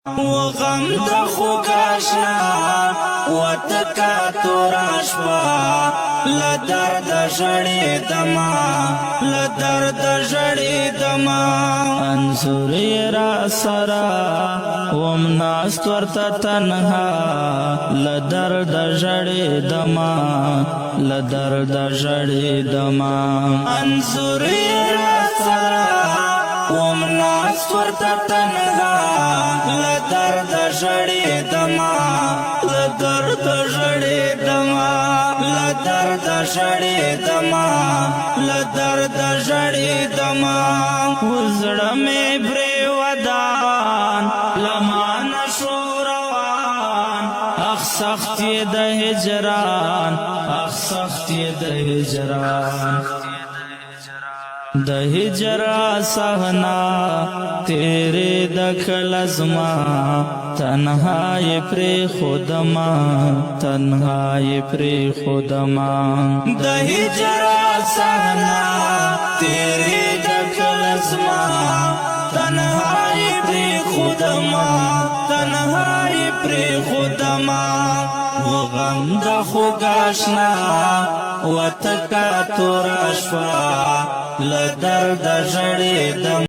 و غم د خوګاشنا و تکا توراشوا لدرد ژړې دما لدرد ژړې دما انصر را سرا وم ناس ورته تنها لدرد ژړې دما لدرد ژړې دما انصر را سرا وم ناس ورته تنها لدرد ژړې دما لدرد ژړې دما لدرد ژړې دما لدرد ژړې دما وزړه مې برې ودان لمان شو روان اخ سخت د هجران اخ سخت د هجران د هجر صحنا تیرے دکل ازما تنہائی پری خودما تنہائی پری خودما د هجر صحنا تیرے دکل ازما تنہائی پری خودما تنہائی پری خودما وغم د خوګاشنا و تکا توراشوا لدرد ژړې دما